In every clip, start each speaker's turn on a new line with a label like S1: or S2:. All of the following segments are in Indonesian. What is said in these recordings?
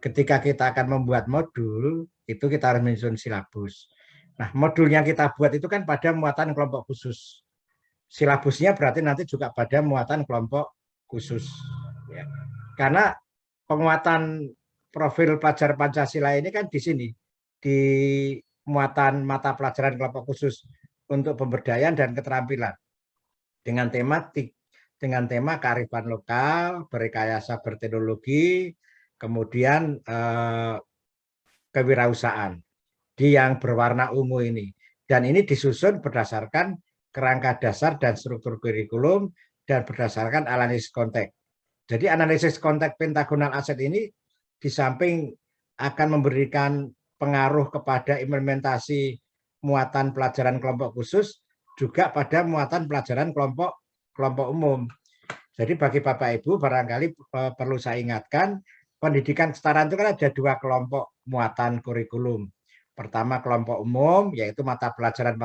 S1: ketika kita akan membuat modul, itu kita harus menyusun silabus. Nah, modul yang kita buat itu kan pada muatan kelompok khusus. Silabusnya berarti nanti juga pada muatan kelompok khusus. Ya. Karena penguatan profil pelajar Pancasila ini kan di sini, di muatan mata pelajaran kelompok khusus untuk pemberdayaan dan keterampilan dengan tema kearifan lokal, berrekayasa berteknologi, kemudian kewirausahaan di yang berwarna ungu ini. Dan ini disusun berdasarkan kerangka dasar dan struktur kurikulum dan berdasarkan analisis konteks. Jadi analisis konteks pentagonal aset ini di samping akan memberikan pengaruh kepada implementasi muatan pelajaran kelompok khusus, juga pada muatan pelajaran kelompok umum. Jadi bagi Bapak Ibu barangkali perlu saya ingatkan, pendidikan kesetaraan itu kan ada dua kelompok muatan kurikulum. Pertama kelompok umum, yaitu mata pelajaran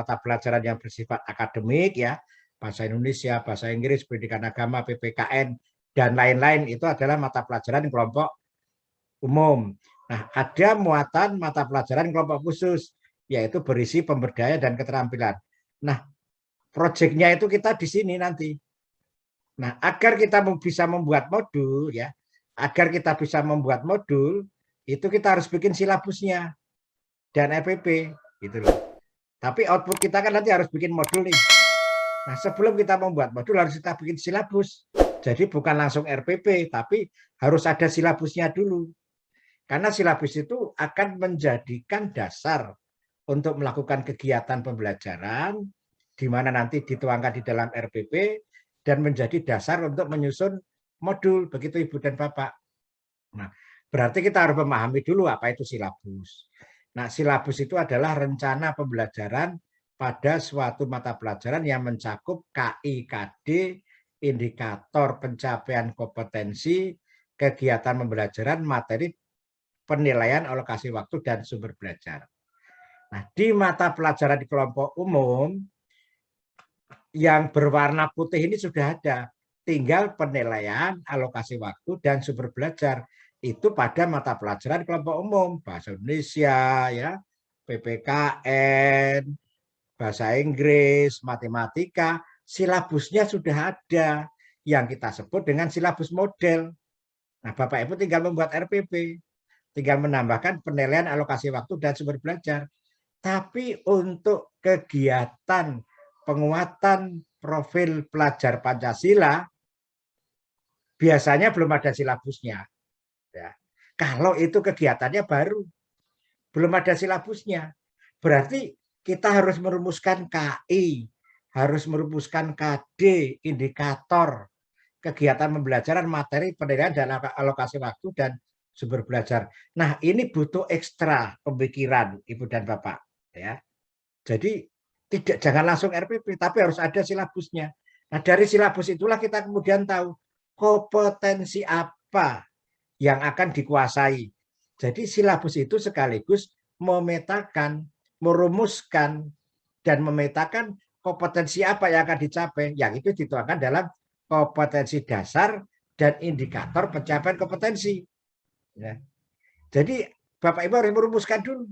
S1: yang bersifat akademik ya, bahasa Indonesia, bahasa Inggris, pendidikan agama, PPKN, dan lain-lain, itu adalah mata pelajaran kelompok umum. Nah, ada muatan mata pelajaran kelompok khusus, yaitu berisi pemberdayaan dan keterampilan. Nah, proyeknya itu kita di sini nanti. Nah, agar kita bisa membuat modul ya, itu kita harus bikin silabusnya dan RPP gitu loh. Tapi output kita kan nanti harus bikin modul nih. Nah, sebelum kita membuat modul harus kita bikin silabus. Jadi bukan langsung RPP, tapi harus ada silabusnya dulu. Karena silabus itu akan menjadikan dasar untuk melakukan kegiatan pembelajaran, di mana nanti dituangkan di dalam RPP, dan menjadi dasar untuk menyusun modul. Begitu Ibu dan Bapak. Nah, berarti kita harus memahami dulu apa itu silabus. Nah, silabus itu adalah rencana pembelajaran pada suatu mata pelajaran yang mencakup KIKD, indikator pencapaian kompetensi, kegiatan pembelajaran, materi, penilaian, alokasi waktu, dan sumber belajar. Nah, di mata pelajaran di kelompok umum, yang berwarna putih ini sudah ada. Tinggal penilaian, alokasi waktu, dan sumber belajar. Itu pada mata pelajaran kelompok umum, bahasa Indonesia, ya, PPKN, bahasa Inggris, matematika, silabusnya sudah ada yang kita sebut dengan silabus model. Nah, Bapak Ibu tinggal membuat RPP, tinggal menambahkan penilaian, alokasi waktu, dan sumber belajar. Tapi untuk kegiatan penguatan profil pelajar Pancasila, biasanya belum ada silabusnya. Ya. Kalau itu kegiatannya baru, belum ada silabusnya. Berarti kita harus merumuskan KI, harus merumuskan KD, indikator, kegiatan pembelajaran, materi, penilaian, dan alokasi waktu, dan sumber belajar. Nah, ini butuh ekstra pemikiran, Ibu dan Bapak. Ya. Jadi, jangan langsung RPP, tapi harus ada silabusnya. Nah, dari silabus itulah kita kemudian tahu kompetensi apa yang akan dikuasai. Jadi silabus itu sekaligus memetakan, merumuskan, dan memetakan kompetensi apa yang akan dicapai. Yang itu dituangkan dalam kompetensi dasar dan indikator pencapaian kompetensi. Ya. Jadi Bapak Ibu harus merumuskan dulu.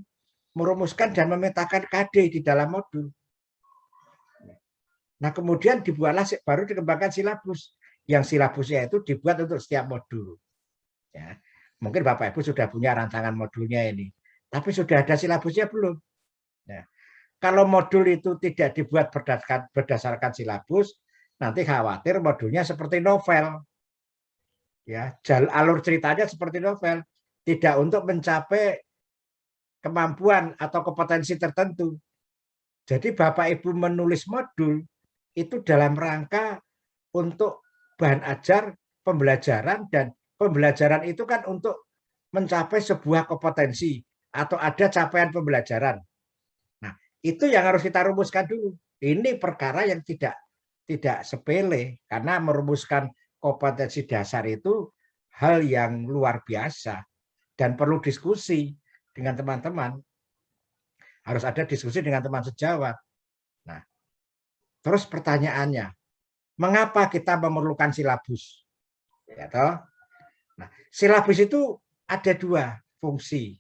S1: Merumuskan dan memetakan KD di dalam modul. Nah, kemudian dibuatlah, baru dikembangkan silabus. Yang silabusnya itu dibuat untuk setiap modul. Ya. Mungkin Bapak Ibu sudah punya rancangan modulnya ini, tapi sudah ada silabusnya belum? Ya. Kalau modul itu tidak dibuat berdasarkan silabus, nanti khawatir modulnya seperti novel. Ya, alur ceritanya seperti novel, tidak untuk mencapai kemampuan atau kompetensi tertentu. Jadi Bapak Ibu menulis modul itu dalam rangka untuk bahan ajar pembelajaran, dan pembelajaran itu kan untuk mencapai sebuah kompetensi atau ada capaian pembelajaran. Nah, itu yang harus kita rumuskan dulu. Ini perkara yang tidak sepele, karena merumuskan kompetensi dasar itu hal yang luar biasa dan perlu diskusi dengan teman-teman. Harus ada diskusi dengan teman sejawat. Nah, terus pertanyaannya, mengapa kita memerlukan silabus? Ya toh? Nah, silabus itu ada dua fungsi.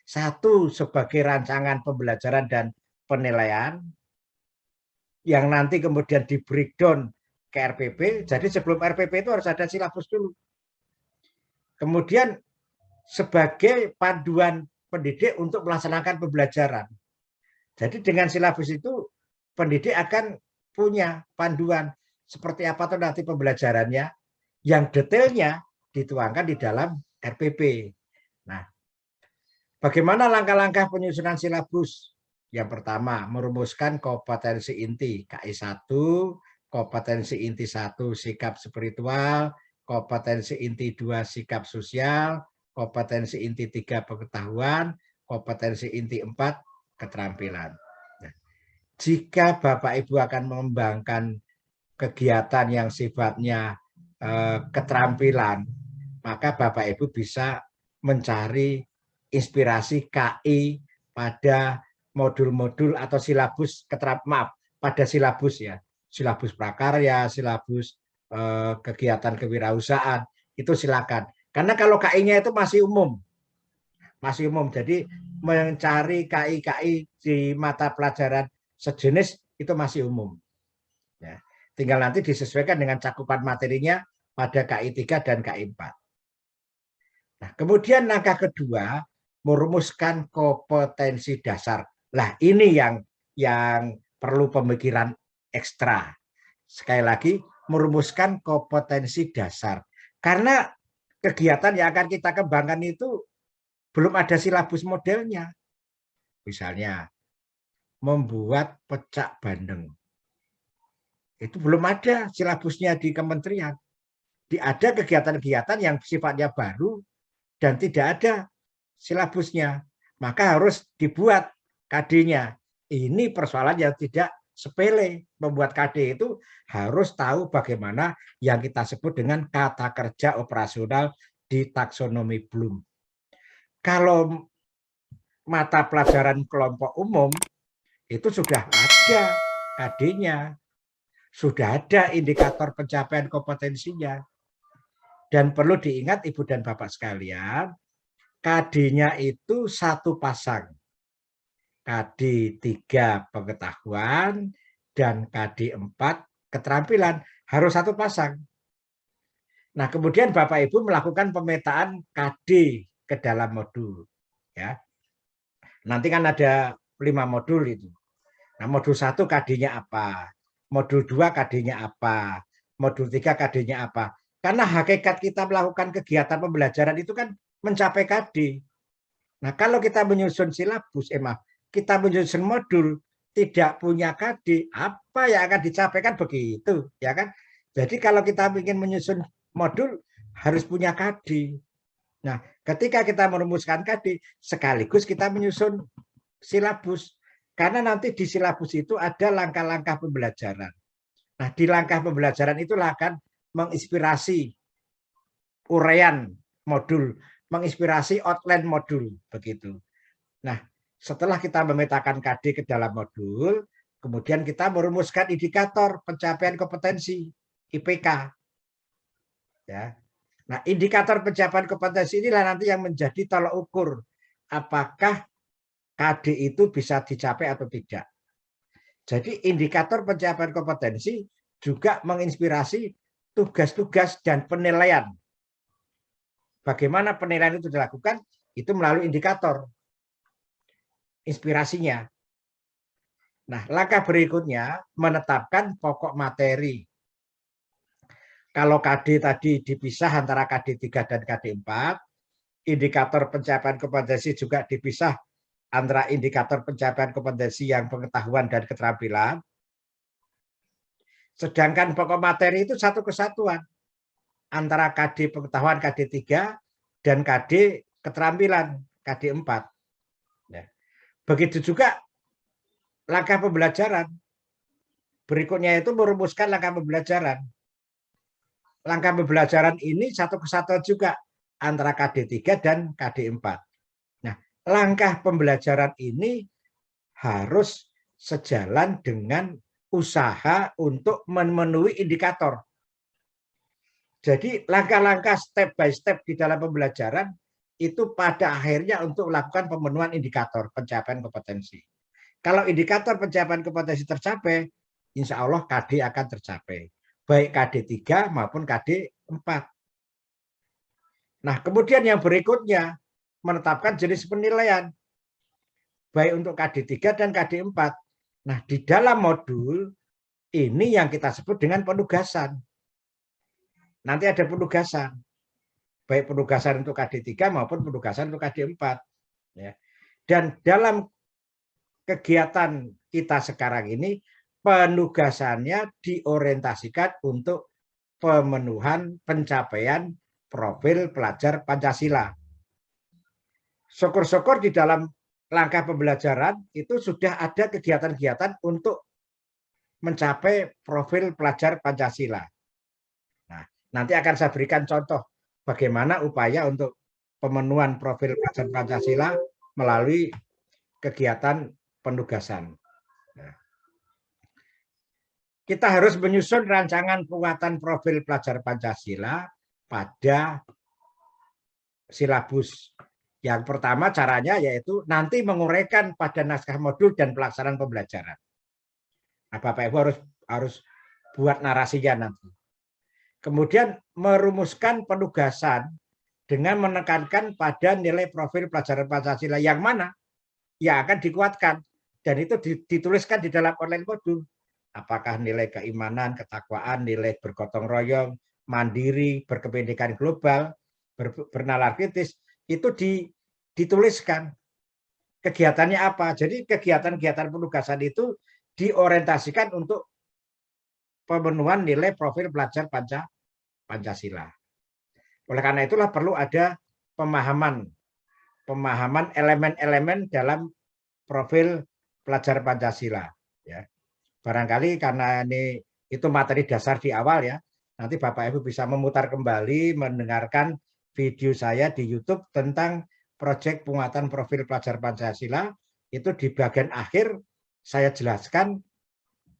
S1: Satu sebagai rancangan pembelajaran dan penilaian yang nanti kemudian di breakdown ke RPP. Jadi sebelum RPP itu harus ada silabus dulu. Kemudian sebagai panduan pendidik untuk melaksanakan pembelajaran. Jadi dengan silabus itu pendidik akan punya panduan seperti apa tuh nanti pembelajarannya yang detailnya dituangkan di dalam RPP. Nah, bagaimana langkah-langkah penyusunan silabus? Yang pertama, merumuskan kompetensi inti KI 1, kompetensi inti 1 sikap spiritual, kompetensi inti 2 sikap sosial, kompetensi inti 3 pengetahuan, kompetensi inti 4 keterampilan. Nah, jika Bapak Ibu akan mengembangkan kegiatan yang sifatnya keterampilan, maka Bapak Ibu bisa mencari inspirasi KI pada modul-modul atau silabus pada silabus ya, silabus prakarya, silabus kegiatan kewirausahaan, itu silakan. Karena kalau KI-nya itu masih umum. Jadi mencari KI-KI di mata pelajaran sejenis itu masih umum. Ya. Tinggal nanti disesuaikan dengan cakupan materinya pada KI 3 dan KI 4. Nah, kemudian langkah kedua, merumuskan kompetensi dasar. Nah, ini yang perlu pemikiran ekstra. Sekali lagi, merumuskan kompetensi dasar. Karena kegiatan yang akan kita kembangkan itu belum ada silabus modelnya. Misalnya, membuat pecak bandeng. Itu belum ada silabusnya di kementerian. Ada kegiatan-kegiatan yang sifatnya baru dan tidak ada silabusnya. Maka harus dibuat KD-nya. Ini persoalan yang tidak sepele. Membuat KD itu harus tahu bagaimana yang kita sebut dengan kata kerja operasional di taksonomi Bloom. Kalau mata pelajaran kelompok umum, itu sudah ada KD-nya. Sudah ada indikator pencapaian kompetensinya. Dan perlu diingat Ibu dan Bapak sekalian, KD-nya itu satu pasang. KD 3 pengetahuan dan KD 4 keterampilan. Harus satu pasang. Nah, kemudian Bapak Ibu melakukan pemetaan KD ke dalam modul. Ya. Nanti kan ada 5 modul itu. Nah, modul 1 KD-nya apa? Modul 2 KD-nya apa? Modul 3 KD-nya apa? Karena hakikat kita melakukan kegiatan pembelajaran itu kan mencapai KD. Nah, kalau kita menyusun silabus, kita menyusun modul, tidak punya KD, apa yang akan dicapai kan begitu, ya kan? Jadi kalau kita ingin menyusun modul, harus punya KD. Nah, ketika kita merumuskan KD, sekaligus kita menyusun silabus. Karena nanti di silabus itu ada langkah-langkah pembelajaran. Nah, di langkah pembelajaran itulah akan menginspirasi uraian modul, menginspirasi outline modul, begitu. Nah, setelah kita memetakan KD ke dalam modul, kemudian kita merumuskan indikator pencapaian kompetensi, IPK. Ya. Nah, indikator pencapaian kompetensi inilah nanti yang menjadi tolak ukur apakah KD itu bisa dicapai atau tidak. Jadi indikator pencapaian kompetensi juga menginspirasi tugas-tugas dan penilaian. Bagaimana penilaian itu dilakukan? Itu melalui indikator inspirasinya. Nah, langkah berikutnya menetapkan pokok materi. Kalau KD tadi dipisah antara KD 3 dan KD 4, indikator pencapaian kompetensi juga dipisah antara indikator pencapaian kompetensi yang pengetahuan dan keterampilan. Sedangkan pokok materi itu satu kesatuan antara KD pengetahuan KD 3 dan KD keterampilan KD 4. Ya. Begitu juga langkah pembelajaran. Berikutnya itu merumuskan langkah pembelajaran. Langkah pembelajaran ini satu kesatuan juga antara KD 3 dan KD 4. Langkah pembelajaran ini harus sejalan dengan usaha untuk memenuhi indikator. Jadi langkah-langkah step by step di dalam pembelajaran itu pada akhirnya untuk melakukan pemenuhan indikator pencapaian kompetensi. Kalau indikator pencapaian kompetensi tercapai, insya Allah KD akan tercapai. Baik KD 3 maupun KD 4. Nah, kemudian yang berikutnya, menetapkan jenis penilaian. Baik untuk KD 3 dan KD 4. Nah, di dalam modul, ini yang kita sebut dengan penugasan. Nanti ada penugasan. Baik penugasan untuk KD 3 maupun penugasan untuk KD 4. Ya. Dan dalam kegiatan kita sekarang ini, penugasannya diorientasikan untuk pemenuhan pencapaian profil pelajar Pancasila. Syukur-syukur di dalam langkah pembelajaran itu sudah ada kegiatan-kegiatan untuk mencapai profil pelajar Pancasila. Nah, nanti akan saya berikan contoh bagaimana upaya untuk pemenuhan profil pelajar Pancasila melalui kegiatan penugasan. Nah, kita harus menyusun rancangan penguatan profil pelajar Pancasila pada silabus. Yang pertama caranya yaitu nanti menguraikan pada naskah modul dan pelaksanaan pembelajaran. Nah, Bapak Ibu harus buat narasinya nanti. Kemudian merumuskan penugasan dengan menekankan pada nilai profil pelajaran Pancasila yang mana yang akan dikuatkan, dan itu dituliskan di dalam online modul. Apakah nilai keimanan, ketakwaan, nilai bergotong royong, mandiri, berkepentingan global, bernalar kritis, itu dituliskan kegiatannya apa. Jadi kegiatan-kegiatan penugasan itu diorientasikan untuk pemenuhan nilai profil pelajar Pancasila. Oleh karena itulah perlu ada pemahaman elemen-elemen dalam profil pelajar Pancasila. Ya. Barangkali karena itu materi dasar di awal ya, nanti Bapak Ibu bisa memutar kembali mendengarkan video saya di YouTube tentang proyek penguatan profil pelajar Pancasila. Itu di bagian akhir saya jelaskan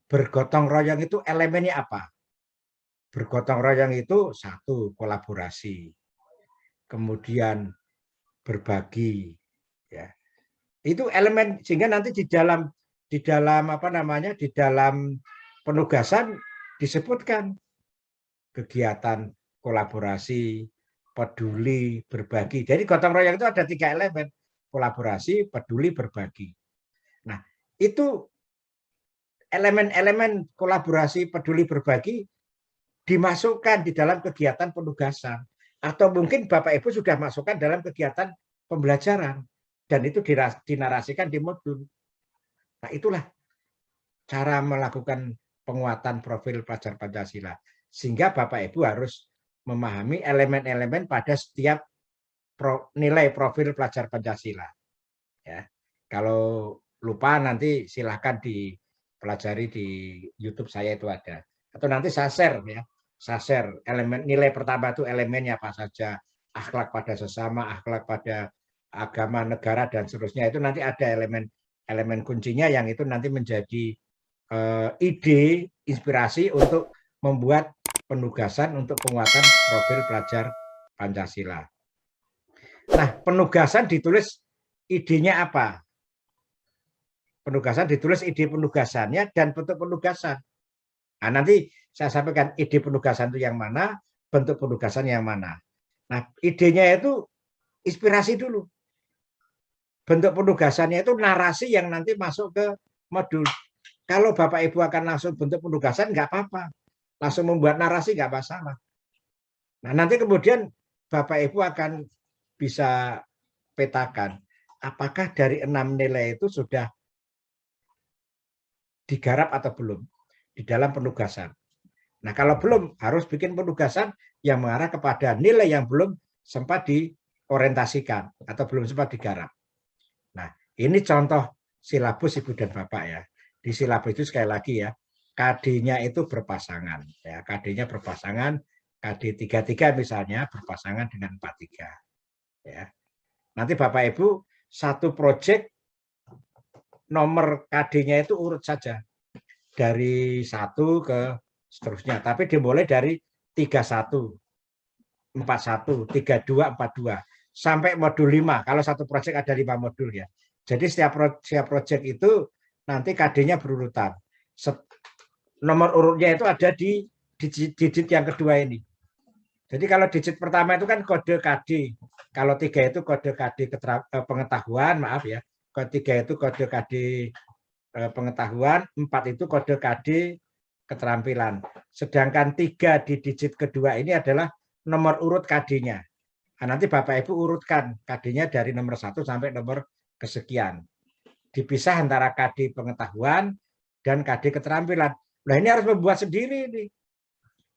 S1: bergotong royong itu elemennya apa. Bergotong royong itu satu, kolaborasi, kemudian berbagi, ya. Itu elemen, sehingga nanti di dalam di dalam penugasan disebutkan kegiatan kolaborasi, peduli, berbagi. Jadi gotong royong itu ada 3 elemen: kolaborasi, peduli, berbagi. Nah, itu elemen-elemen kolaborasi, peduli, berbagi dimasukkan di dalam kegiatan penugasan, atau mungkin Bapak Ibu sudah masukkan dalam kegiatan pembelajaran dan itu dinarasikan di modul. Nah, itulah cara melakukan penguatan profil pelajar Pancasila, sehingga Bapak Ibu harus memahami elemen-elemen pada setiap nilai profil pelajar Pancasila. Ya, kalau lupa nanti silahkan dipelajari di YouTube saya, itu ada. Atau nanti saya share ya. Saya share elemen nilai pertama itu elemennya apa saja, akhlak pada sesama, akhlak pada agama, negara, dan seterusnya. Itu nanti ada elemen kuncinya yang itu nanti menjadi ide, inspirasi untuk membuat penugasan untuk penguatan profil pelajar Pancasila. Nah, penugasan ditulis idenya apa? Penugasan ditulis ide penugasannya dan bentuk penugasan. Nah, nanti saya sampaikan ide penugasan itu yang mana, bentuk penugasan yang mana. Nah, idenya itu inspirasi dulu. Bentuk penugasannya itu narasi yang nanti masuk ke modul. Kalau Bapak Ibu akan langsung bentuk penugasan, nggak apa-apa. Langsung membuat narasi, nggak masalah. Nah, nanti kemudian Bapak Ibu akan bisa petakan, apakah dari 6 nilai itu sudah digarap atau belum di dalam penugasan. Nah, kalau belum, harus bikin penugasan yang mengarah kepada nilai yang belum sempat diorientasikan atau belum sempat digarap. Nah, ini contoh silabus Ibu dan Bapak ya. Di silabus itu sekali lagi ya, KD-nya itu berpasangan. Ya, KD-nya berpasangan, KD 33 misalnya berpasangan dengan 43. Ya. Nanti Bapak Ibu satu proyek nomor KD-nya itu urut saja. Dari 1 ke seterusnya, tapi dimulai dari 31, 41, 32, 42 sampai modul 5. Kalau satu proyek ada 5 modul ya. Jadi setiap proyek itu nanti KD-nya berurutan. Nomor urutnya itu ada di digit yang kedua ini. Jadi kalau digit pertama itu kan kode KD. Kalau 3 itu kode KD pengetahuan, maaf ya. Ketiga itu kode KD pengetahuan, 4 itu kode KD keterampilan. Sedangkan 3 di digit kedua ini adalah nomor urut KD-nya. Nah, nanti Bapak Ibu urutkan KD-nya dari nomor 1 sampai nomor kesekian. Dipisah antara KD pengetahuan dan KD keterampilan. Nah, ini harus membuat sendiri nih.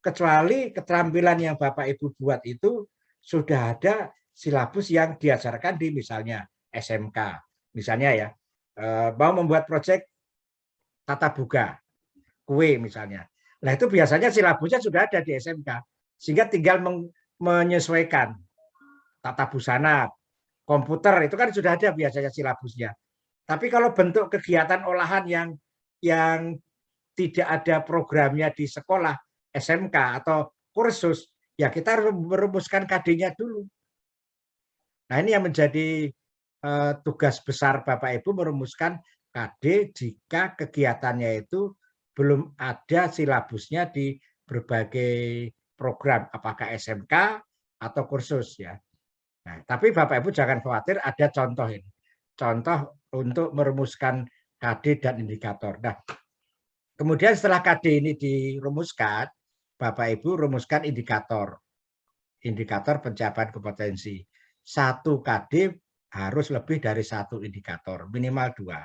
S1: Kecuali keterampilan yang Bapak Ibu buat itu sudah ada silabus yang diajarkan di misalnya SMK. Misalnya ya, mau membuat proyek tata buka, kue misalnya. Nah, itu biasanya silabusnya sudah ada di SMK. Sehingga tinggal menyesuaikan tata busana, komputer itu kan sudah ada biasanya silabusnya. Tapi kalau bentuk kegiatan olahan yang tidak ada programnya di sekolah, SMK atau kursus, ya kita harus merumuskan KD-nya dulu. Nah, ini yang menjadi tugas besar Bapak Ibu merumuskan KD jika kegiatannya itu belum ada silabusnya di berbagai program, apakah SMK atau kursus ya. Nah, tapi Bapak Ibu jangan khawatir, ada contoh ini. Contoh untuk merumuskan KD dan indikator. Nah, kemudian setelah KD ini dirumuskan, Bapak Ibu rumuskan indikator. Indikator pencapaian kompetensi. 1 KD harus lebih dari 1 indikator, minimal 2.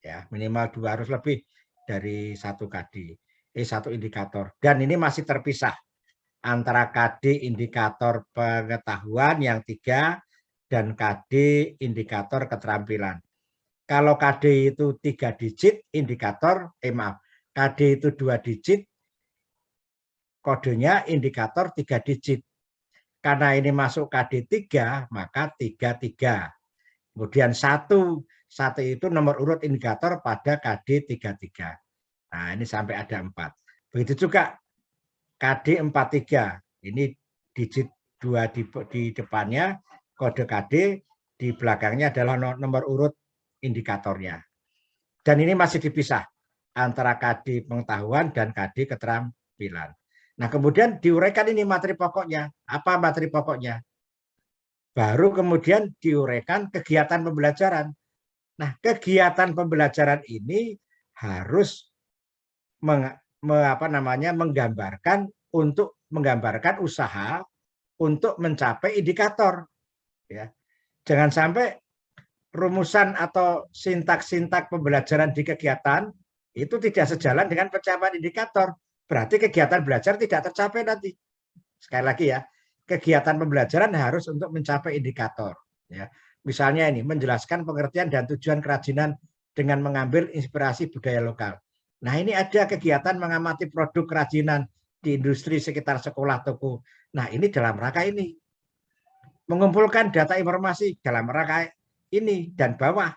S1: Ya, minimal 2 harus lebih dari 1 KD. 1 indikator. Dan ini masih terpisah antara KD indikator pengetahuan yang 3 dan KD indikator keterampilan. Kalau KD itu 3 digit, indikator, KD itu 2 digit, kodenya indikator 3 digit. Karena ini masuk KD 3, maka 33. Kemudian 1 itu nomor urut indikator pada KD 33. Nah, ini sampai ada 4. Begitu juga KD 43. Ini digit 2 di depannya, kode KD, di belakangnya adalah nomor urut indikatornya. Dan ini masih dipisah antara KD pengetahuan dan KD keterampilan. Nah, kemudian diuraikan ini materi pokoknya. Apa materi pokoknya? Baru kemudian diuraikan kegiatan pembelajaran. Nah, kegiatan pembelajaran ini harus menggambarkan usaha untuk mencapai indikator. Ya. Jangan sampai rumusan atau sintak-sintak pembelajaran di kegiatan itu tidak sejalan dengan pencapaian indikator. Berarti kegiatan belajar tidak tercapai nanti. Sekali lagi ya, kegiatan pembelajaran harus untuk mencapai indikator. Ya. Misalnya ini, menjelaskan pengertian dan tujuan kerajinan dengan mengambil inspirasi budaya lokal. Nah, ini ada kegiatan mengamati produk kerajinan di industri sekitar sekolah, toko. Nah, ini dalam rangka ini. Mengumpulkan data informasi dalam rangka ini dan bawah.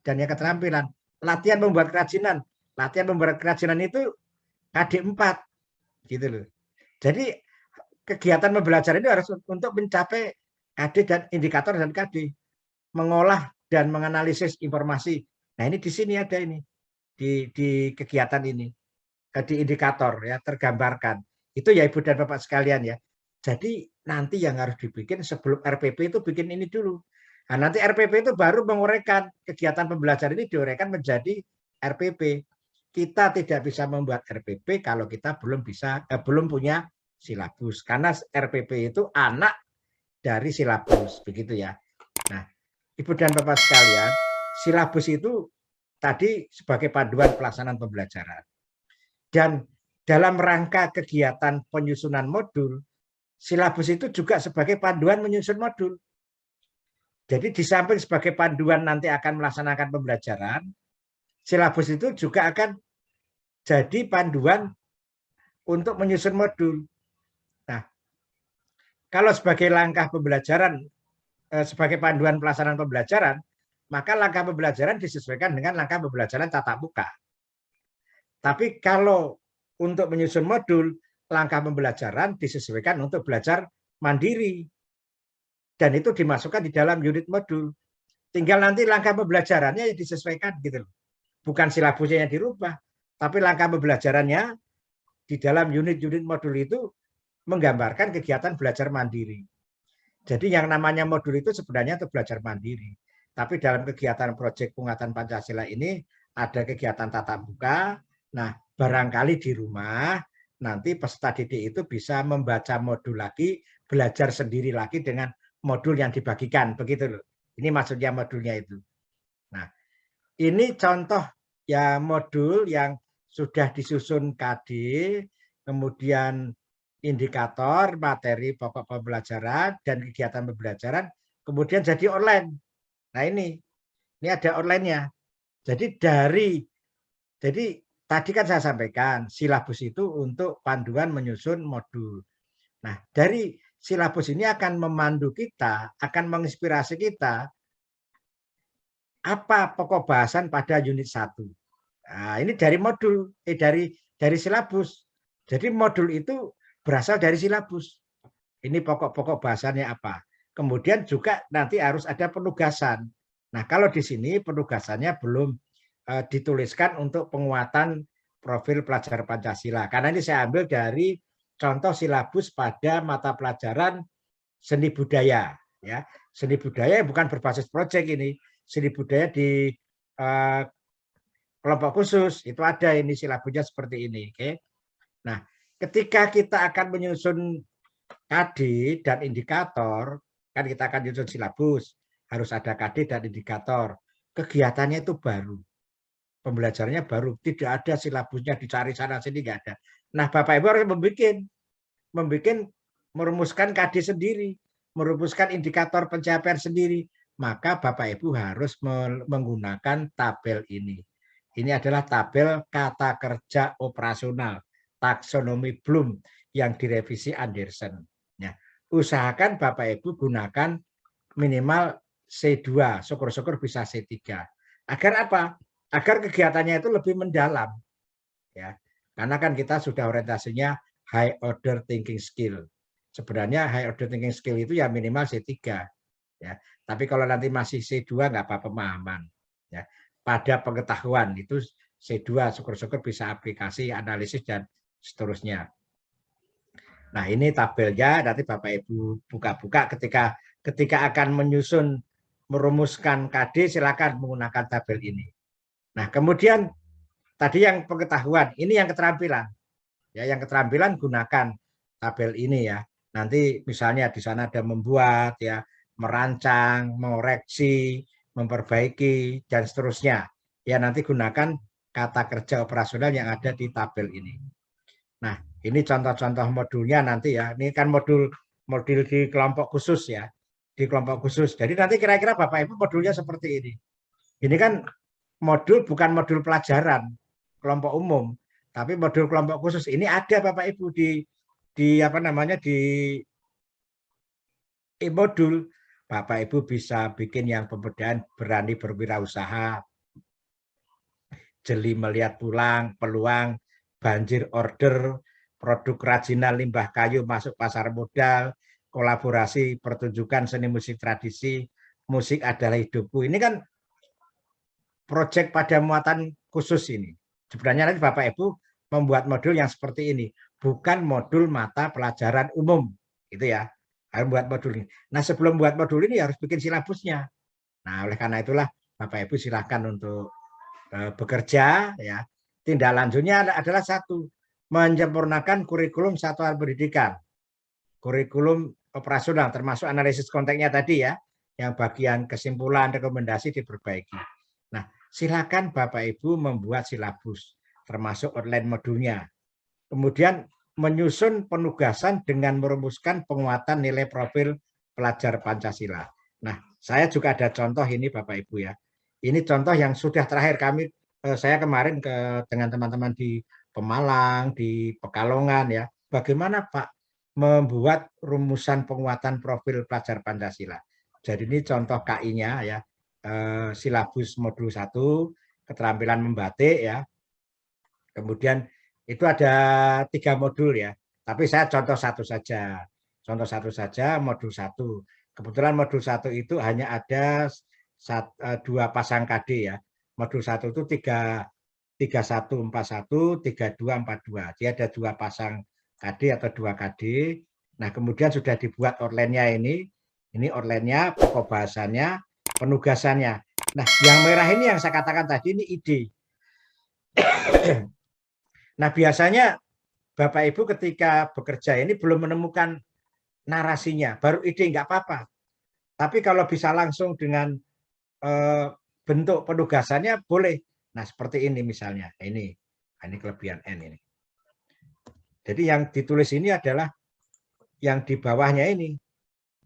S1: Dan yang keterampilan. Latihan membuat kerajinan. Latihan membuat kerajinan itu KD 4. Gitu loh. Jadi kegiatan pembelajaran ini harus untuk mencapai KD dan indikator dan KD. Mengolah dan menganalisis informasi. Nah, ini di sini ada ini. Di kegiatan ini. Di indikator ya, tergambarkan. Itu ya Ibu dan Bapak sekalian ya. Jadi nanti yang harus dibikin sebelum RPP itu bikin ini dulu. Nah, nanti RPP itu baru menguraikan kegiatan pembelajaran ini diuraikan menjadi RPP. Kita tidak bisa membuat RPP kalau kita belum punya silabus. Karena RPP itu anak dari silabus, begitu ya. Nah, Ibu dan Bapak sekalian, silabus itu tadi sebagai panduan pelaksanaan pembelajaran. Dan dalam rangka kegiatan penyusunan modul, silabus itu juga sebagai panduan menyusun modul. Jadi di samping sebagai panduan nanti akan melaksanakan pembelajaran, silabus itu juga akan jadi panduan untuk menyusun modul. Nah, kalau sebagai langkah pembelajaran, sebagai panduan pelaksanaan pembelajaran, maka langkah pembelajaran disesuaikan dengan langkah pembelajaran tatap muka. Tapi kalau untuk menyusun modul, langkah pembelajaran disesuaikan untuk belajar mandiri. dan itu dimasukkan di dalam unit modul. Tinggal nanti langkah pembelajarannya yang disesuaikan gitu loh. Bukan silabusnya yang dirubah, tapi langkah pembelajarannya di dalam unit-unit modul itu menggambarkan kegiatan belajar mandiri. Jadi yang namanya modul itu sebenarnya itu belajar mandiri. Tapi dalam kegiatan proyek penguatan Pancasila ini ada kegiatan tatap muka. Nah, barangkali di rumah nanti peserta didik itu bisa membaca modul lagi, belajar sendiri lagi dengan modul yang dibagikan, begitu loh. Ini maksudnya modulnya itu. Nah, ini contoh ya modul yang sudah disusun KD, kemudian indikator, materi pokok pembelajaran, dan kegiatan pembelajaran, kemudian jadi online. Nah ini ada online-nya. Jadi jadi tadi kan saya sampaikan, silabus itu untuk panduan menyusun modul. Nah, dari silabus ini akan memandu kita, akan menginspirasi kita, apa pokok bahasan pada unit 1. Nah, ini dari modul, dari silabus. Jadi modul itu berasal dari silabus. Ini pokok-pokok bahasannya apa. Kemudian juga nanti harus ada penugasan. Nah, kalau di sini penugasannya belum dituliskan untuk penguatan profil pelajar Pancasila. Karena ini saya ambil dari contoh silabus pada mata pelajaran seni budaya. Ya, seni budaya bukan berbasis proyek ini. Seni budaya di kelompok khusus itu ada ini silabusnya seperti ini. Oke. Nah, ketika kita akan menyusun KD dan indikator, kan kita akan menyusun silabus, harus ada KD dan indikator. Kegiatannya itu baru. Pembelajarannya baru, tidak ada silabusnya dicari sana sini, nggak ada. Nah, Bapak Ibu harus merumuskan KD sendiri, merumuskan indikator pencapaian sendiri. Maka Bapak Ibu harus menggunakan tabel ini. Ini adalah tabel kata kerja operasional, taksonomi Bloom yang direvisi Anderson. Ya, usahakan Bapak Ibu gunakan minimal C2, syukur-syukur bisa C3. Agar apa? Agar kegiatannya itu lebih mendalam. Ya, karena kan kita sudah orientasinya high order thinking skill. Sebenarnya high order thinking skill itu ya minimal C3. Ya, tapi kalau nanti masih C2 nggak apa-apa pemahaman. Ya, pada pengetahuan itu C2 syukur-syukur bisa aplikasi, analisis dan seterusnya. Nah, ini tabelnya nanti Bapak Ibu buka-buka ketika akan merumuskan KD silakan menggunakan tabel ini. Nah, kemudian tadi yang pengetahuan, ini yang keterampilan. Ya, yang keterampilan gunakan tabel ini ya. Nanti misalnya di sana ada membuat ya, merancang, mengoreksi, memperbaiki dan seterusnya. Ya, nanti gunakan kata kerja operasional yang ada di tabel ini. Nah, ini contoh-contoh modulnya nanti ya. Ini kan modul di kelompok khusus ya. Di kelompok khusus. Jadi nanti kira-kira Bapak Ibu modulnya seperti ini. Ini kan modul bukan modul pelajaran kelompok umum, tapi modul kelompok khusus. Ini ada Bapak Ibu di apa namanya di modul. Bapak Ibu bisa bikin yang pemberdayaan berani berwirausaha, jeli melihat peluang, banjir order, produk kerajinan limbah kayu masuk pasar modal, kolaborasi pertunjukan seni musik tradisi, musik adalah hidupku. Ini kan proyek pada muatan khusus ini. Sebenarnya nanti Bapak Ibu membuat modul yang seperti ini, bukan modul mata pelajaran umum, gitu ya. Harus buat modul ini. Nah, sebelum buat modul ini harus bikin silabusnya. Nah, oleh karena itulah Bapak Ibu silakan untuk bekerja ya. Tindak lanjutnya adalah satu, menyempurnakan kurikulum satuan pendidikan. Kurikulum operasional termasuk analisis konteksnya tadi ya, yang bagian kesimpulan rekomendasi diperbaiki. Nah, silakan Bapak Ibu membuat silabus termasuk online modulnya. Kemudian menyusun penugasan dengan merumuskan penguatan nilai profil pelajar Pancasila. Nah, saya juga ada contoh ini Bapak Ibu ya. Ini contoh yang sudah terakhir saya kemarin dengan teman-teman di Pemalang, di Pekalongan ya. Bagaimana Pak membuat rumusan penguatan profil pelajar Pancasila. Jadi ini contoh KI-nya ya. Silabus modul 1, keterampilan membatik ya. Kemudian itu ada 3 modul ya. Tapi saya contoh satu saja. Contoh satu saja modul 1. Kebetulan modul 1 itu hanya ada 2 pasang KD ya. Modul 1 itu 3141, 3242. Dia ada 2 pasang KD atau 2 KD. Nah, kemudian sudah dibuat outline-nya ini outline-nya, pokok bahasanya, penugasannya. Nah, yang merah ini yang saya katakan tadi ini ide. Nah, biasanya Bapak Ibu ketika bekerja ini belum menemukan narasinya, baru ide nggak apa-apa. Tapi kalau bisa langsung dengan bentuk penugasannya boleh. Nah, seperti ini misalnya. Ini kelebihan N ini. Jadi yang ditulis ini adalah yang di bawahnya ini.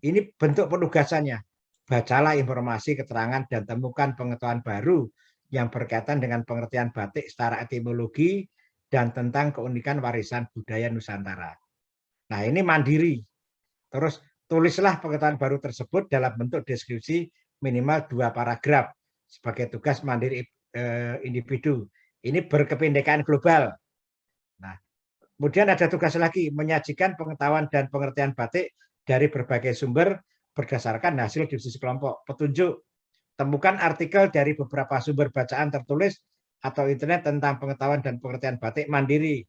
S1: Ini bentuk penugasannya. Bacalah informasi, keterangan, dan temukan pengetahuan baru yang berkaitan dengan pengertian batik secara etimologi dan tentang keunikan warisan budaya Nusantara. Nah, ini mandiri. Terus tulislah pengetahuan baru tersebut dalam bentuk deskripsi minimal 2 paragraf sebagai tugas mandiri individu. Ini berkependekaan global. Nah, kemudian ada tugas lagi, menyajikan pengetahuan dan pengertian batik dari berbagai sumber berdasarkan hasil diskusi kelompok. Petunjuk, temukan artikel dari beberapa sumber bacaan tertulis atau internet tentang pengetahuan dan pengertian batik mandiri.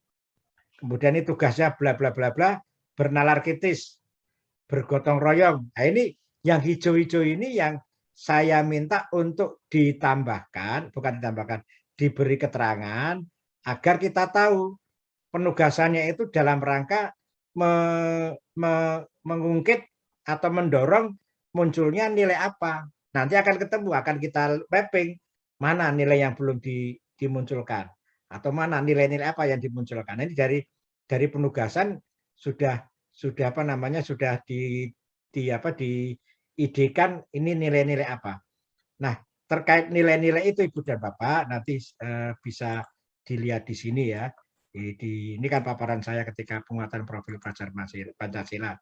S1: Kemudian ini tugasnya bla bla bla bla, bernalar kritis, bergotong royong. Nah, ini yang hijau-hijau ini yang saya minta untuk ditambahkan, bukan ditambahkan, diberi keterangan agar kita tahu penugasannya itu dalam rangka mengungkit atau mendorong munculnya nilai apa. Nanti akan ketemu, akan kita mapping mana nilai yang belum dimunculkan atau mana nilai-nilai apa yang dimunculkan. Ini dari penugasan sudah apa namanya sudah diidekan ini nilai-nilai apa. Nah, terkait nilai-nilai itu Ibu dan Bapak nanti bisa dilihat di sini ya. Ini kan paparan saya ketika penguatan profil pelajar Pancasila.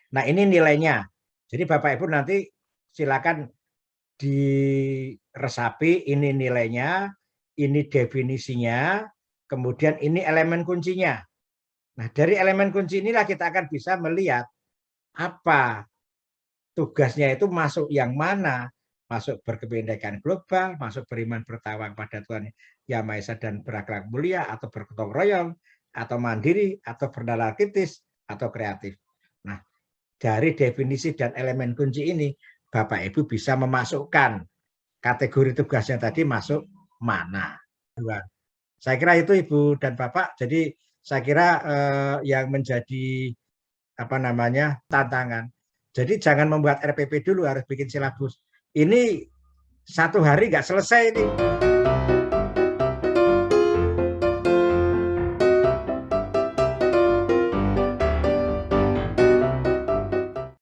S1: Nah, ini nilainya. Jadi Bapak Ibu nanti silakan diresapi ini nilainya, ini definisinya, kemudian ini elemen kuncinya. Nah, dari elemen kunci inilah kita akan bisa melihat apa tugasnya itu masuk yang mana, masuk berkependekan global, masuk beriman bertawang pada Tuhan Yang Maha Esa dan berakhlak mulia, atau bergotong royong, atau mandiri, atau bernalar kritis, atau kreatif. Nah, dari definisi dan elemen kunci ini, Bapak Ibu bisa memasukkan kategori tugasnya tadi masuk mana. Saya kira itu Ibu dan Bapak. Jadi saya kira yang menjadi apa namanya tantangan. Jadi jangan membuat RPP dulu, harus bikin silabus. Ini 1 hari nggak selesai ini.